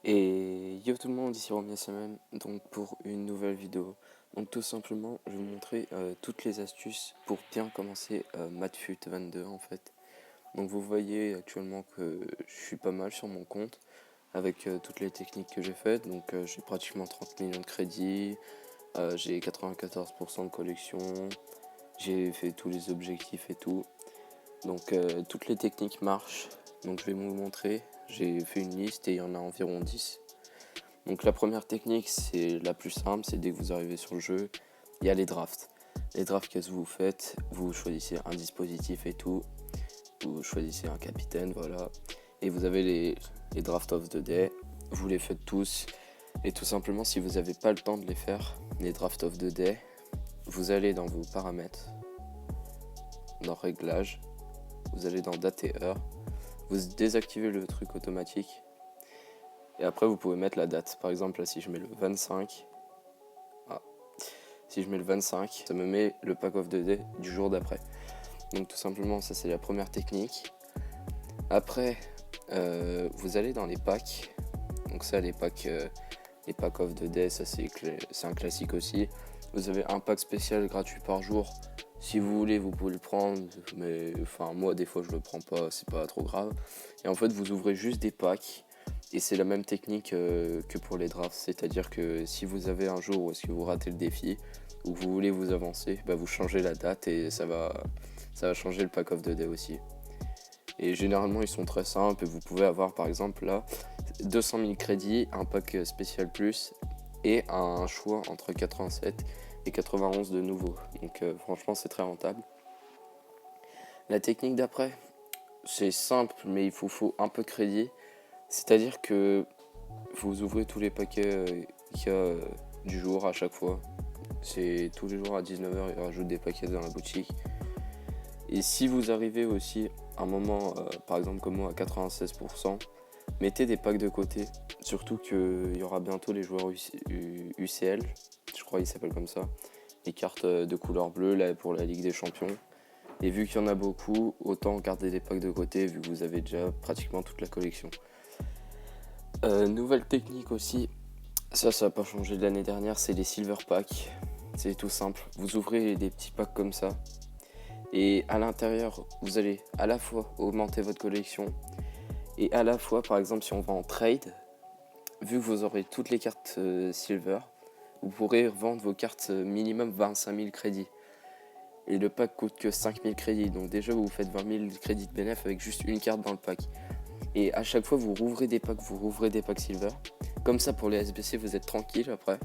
Et yo tout le monde, ici Romain SMM, donc pour une nouvelle vidéo. Donc tout simplement, je vais vous montrer toutes les astuces pour bien commencer MathFut 22 en fait. Donc vous voyez actuellement que je suis pas mal sur mon compte avec toutes les techniques que j'ai faites. Donc j'ai pratiquement 30 millions de crédits, j'ai 94% de collection, j'ai fait tous les objectifs et tout. Donc toutes les techniques marchent, donc je vais vous montrer. J'ai fait une liste et il y en a environ 10. Donc la première technique, c'est la plus simple, c'est dès que vous arrivez sur le jeu, il y a les drafts. Les drafts, qu'est-ce que vous faites? Vous choisissez un dispositif et tout, vous choisissez un capitaine, voilà. Et vous avez les drafts of the day, vous les faites tous. Et tout simplement, si vous n'avez pas le temps de les faire, les drafts of the day, vous allez dans vos paramètres, dans réglages, vous allez dans date et heure, vous désactivez le truc automatique. Et après, vous pouvez mettre la date. Par exemple, là, si je mets le 25, si je mets le 25, ça me met le pack of the day du jour d'après. Donc, tout simplement, ça, c'est la première technique. Après, vous allez dans les packs. Donc, ça, les packs of the day, ça, c'est un classique aussi. Vous avez un pack spécial gratuit par jour. Si vous voulez, vous pouvez le prendre, mais enfin, moi, des fois, je le prends pas, c'est pas trop grave. Et en fait, vous ouvrez juste des packs. Et c'est la même technique que pour les drafts, c'est-à-dire que si vous avez un jour où est-ce que vous ratez le défi, ou que vous voulez vous avancer, bah vous changez la date et ça va changer le pack of the day aussi. Et généralement ils sont très simples et vous pouvez avoir par exemple là 200 000 crédits, un pack spécial plus et un choix entre 87 et 91 de nouveau. Donc franchement c'est très rentable. La technique d'après, c'est simple mais il faut un peu de crédit. C'est-à-dire que vous ouvrez tous les paquets qu'il y a du jour à chaque fois. C'est tous les jours à 19h, ils rajoutent des paquets dans la boutique. Et si vous arrivez aussi à un moment, par exemple comme moi, à 96%, mettez des packs de côté. Surtout qu'il y aura bientôt les joueurs UCL, je crois qu'ils s'appellent comme ça. Les cartes de couleur bleue là, pour la Ligue des Champions. Et vu qu'il y en a beaucoup, autant garder des packs de côté vu que vous avez déjà pratiquement toute la collection. Nouvelle technique aussi, ça n'a pas changé de l'année dernière, c'est les silver packs. C'est tout simple, vous ouvrez des petits packs comme ça et à l'intérieur vous allez à la fois augmenter votre collection et à la fois, par exemple, si on va en trade, vu que vous aurez toutes les cartes silver, vous pourrez revendre vos cartes minimum 25 000 crédits. Et le pack coûte que 5 000 crédits, donc déjà vous faites 20 000 crédits de bénéf avec juste une carte dans le pack. Et à chaque fois vous rouvrez des packs silver. Comme ça pour les SBC vous êtes tranquille après,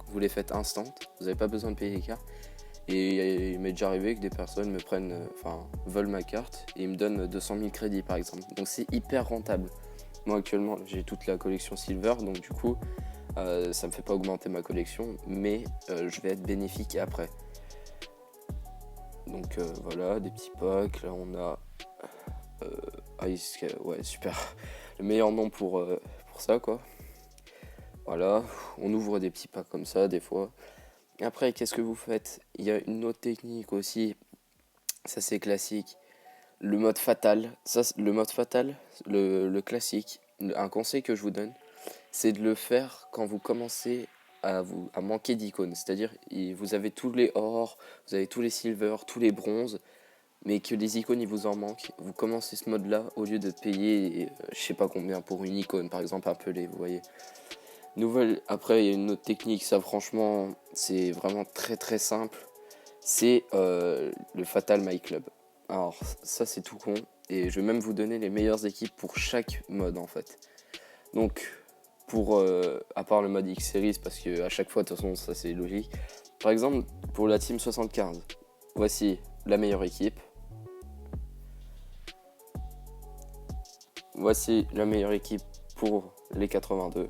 vous les faites instant, vous n'avez pas besoin de payer les cartes. Et il m'est déjà arrivé que des personnes me prennent, veulent ma carte et ils me donnent 200 000 crédits par exemple. Donc c'est hyper rentable. Moi actuellement j'ai toute la collection silver, donc du coup ça me fait pas augmenter ma collection, mais je vais être bénéfique après. Donc voilà, des petits packs, là on a Ice, ouais super, le meilleur nom pour ça quoi. Voilà, on ouvre des petits packs comme ça des fois. Après, qu'est-ce que vous faites? Il y a une autre technique aussi, ça c'est classique. Le mode fatal, le mode fatal, le classique, un conseil que je vous donne, c'est de le faire quand vous commencez à manquer d'icônes. C'est-à-dire, vous avez tous les ors, vous avez tous les silver, tous les bronzes, mais que les icônes il vous en manque. Vous commencez ce mode là au lieu de payer je sais pas combien pour une icône, par exemple un pelé, vous voyez. Après il y a une autre technique, ça franchement c'est vraiment très très simple, c'est le Fatal My Club. Alors ça c'est tout con et je vais même vous donner les meilleures équipes pour chaque mode en fait. Donc pour à part le mode X Series parce que à chaque fois de toute façon ça c'est logique. Par exemple pour la team 75, voici la meilleure équipe. Voici la meilleure équipe pour les 82.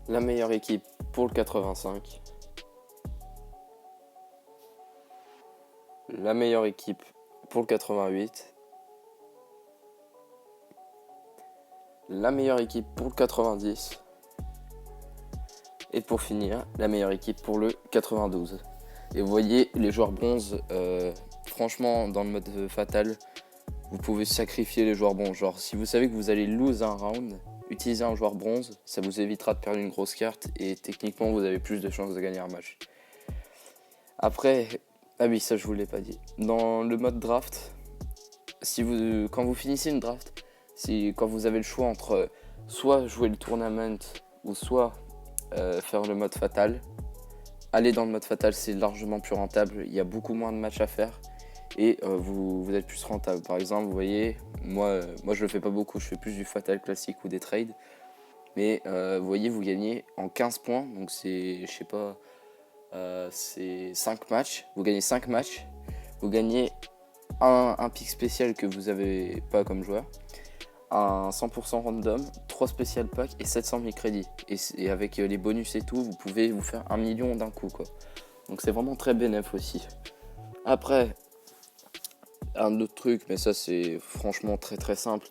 La meilleure équipe pour le 85. La meilleure équipe pour le 88. La meilleure équipe pour le 90. Et pour finir, la meilleure équipe pour le 92. Et vous voyez, les joueurs bronze, franchement, dans le mode fatal, vous pouvez sacrifier les joueurs bons. Genre si vous savez que vous allez lose un round, utilisez un joueur bronze, ça vous évitera de perdre une grosse carte et techniquement vous avez plus de chances de gagner un match. Après, ah oui, ça je vous l'ai pas dit. Dans le mode draft, quand vous finissez une draft, quand vous avez le choix entre soit jouer le tournament ou soit faire le mode fatal, aller dans le mode fatal c'est largement plus rentable, il y a beaucoup moins de matchs à faire et vous êtes plus rentable. Par exemple, vous voyez, moi je le fais pas beaucoup, je fais plus du fatal classique ou des trades, mais vous voyez, vous gagnez en 15 points, donc c'est, je sais pas, c'est 5 matchs, vous gagnez 5 matchs, vous gagnez un pick spécial que vous avez pas comme joueur, un 100% random, 3 spécial packs et 700 000 crédits. Et avec les bonus et tout, vous pouvez vous faire 1 million d'un coup, quoi. Donc c'est vraiment très bénéf aussi. Après, un autre truc, mais ça c'est franchement très très simple,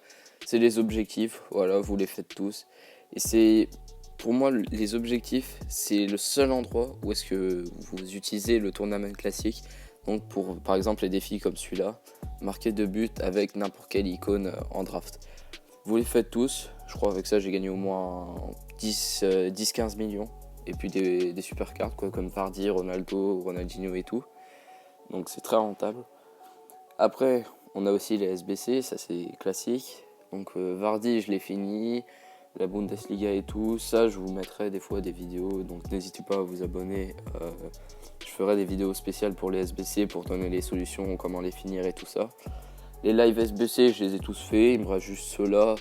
c'est les objectifs. Voilà, vous les faites tous. Et c'est, pour moi, les objectifs, c'est le seul endroit où est-ce que vous utilisez le tournament classique. Donc pour, par exemple, les défis comme celui-là, marquer 2 buts avec n'importe quelle icône en draft. Vous les faites tous, je crois avec ça j'ai gagné au moins 10-15 millions. Et puis des super cartes quoi, comme Vardy, Ronaldo, Ronaldinho et tout. Donc c'est très rentable. Après on a aussi les SBC, ça c'est classique. Donc Vardy je l'ai fini, la Bundesliga et tout. Ça je vous mettrai des fois des vidéos, donc n'hésitez pas à vous abonner. Je ferai des vidéos spéciales pour les SBC pour donner les solutions, comment les finir et tout ça. Les live SBC, je les ai tous faits, il me reste juste ceux-là.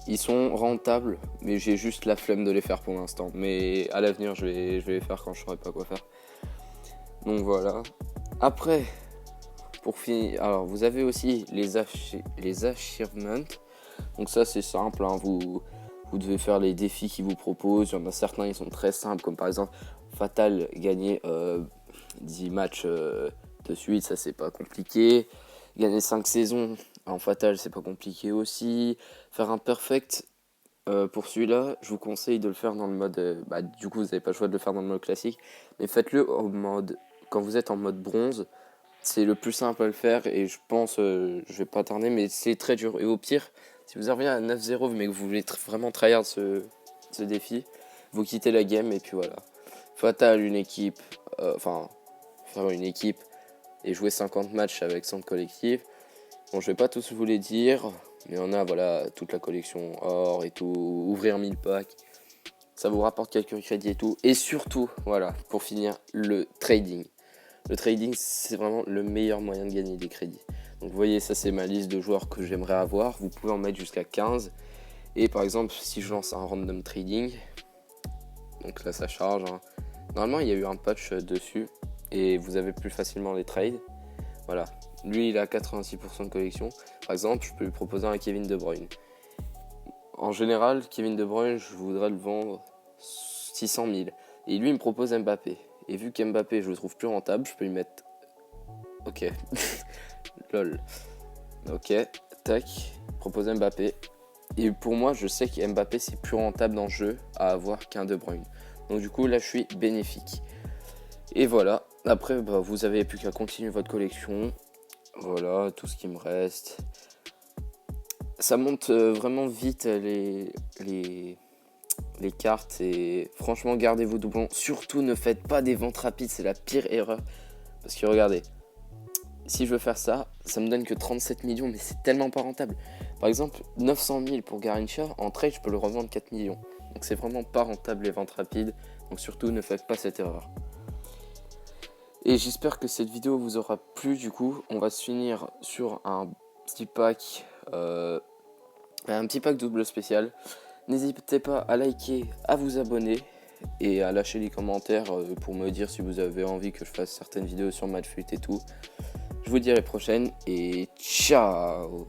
Ils sont rentables, mais j'ai juste la flemme de les faire pour l'instant. Mais à l'avenir, je vais les faire quand je saurai pas quoi faire. Donc voilà. Après, pour finir, alors vous avez aussi les achievements. Donc ça c'est simple, hein. Vous devez faire les défis qu'ils vous proposent. Il y en a certains, ils sont très simples, comme par exemple Fatal, gagner 10 matchs de suite, ça c'est pas compliqué. Gagner 5 saisons en Fatal, c'est pas compliqué aussi. Faire un perfect, pour celui-là, je vous conseille de le faire dans le mode... du coup, vous n'avez pas le choix de le faire dans le mode classique. Mais faites-le en mode... Quand vous êtes en mode bronze, c'est le plus simple à le faire. Et je pense, je vais pas tarder, mais c'est très dur. Et au pire, si vous arrivez à 9-0, mais que vous voulez vraiment tryhard ce défi, vous quittez la game et puis voilà. Fatal, une équipe... faire une équipe et jouer 50 matchs avec 100 collectifs. Bon, je vais pas tous vous les dire, mais on a voilà toute la collection or et tout, ouvrir 1000 packs, ça vous rapporte quelques crédits et tout. Et surtout, voilà, pour finir, le trading. Le trading, c'est vraiment le meilleur moyen de gagner des crédits. Donc vous voyez, ça c'est ma liste de joueurs que j'aimerais avoir. Vous pouvez en mettre jusqu'à 15. Et par exemple, si je lance un random trading, donc là ça charge, hein. Normalement il y a eu un patch dessus et vous avez plus facilement les trades. Voilà, lui il a 86% de collection. Par exemple, je peux lui proposer un Kevin De Bruyne. En général, Kevin De Bruyne, je voudrais le vendre 600 000. Et lui il me propose Mbappé. Et vu qu'Mbappé je le trouve plus rentable, je peux lui mettre... Ok, lol. Ok, tac, propose Mbappé. Et pour moi, je sais que Mbappé c'est plus rentable dans le jeu à avoir qu'un De Bruyne. Donc du coup là je suis bénéfique. Et voilà, après vous avez plus qu'à continuer votre collection. Voilà tout ce qui me reste. Ça monte vraiment vite les cartes et franchement gardez vos doublons. Surtout ne faites pas des ventes rapides, c'est la pire erreur. Parce que regardez, si je veux faire ça, ça me donne que 37 millions mais c'est tellement pas rentable. Par exemple 900 000 pour Garrincha, en trade je peux le revendre 4 millions. Donc c'est vraiment pas rentable les ventes rapides. Donc surtout ne faites pas cette erreur. Et j'espère que cette vidéo vous aura plu. Du coup on va se finir sur un petit pack double spécial. N'hésitez pas à liker, à vous abonner et à lâcher les commentaires pour me dire si vous avez envie que je fasse certaines vidéos sur Matchfut et tout. Je vous dis à la prochaine et ciao.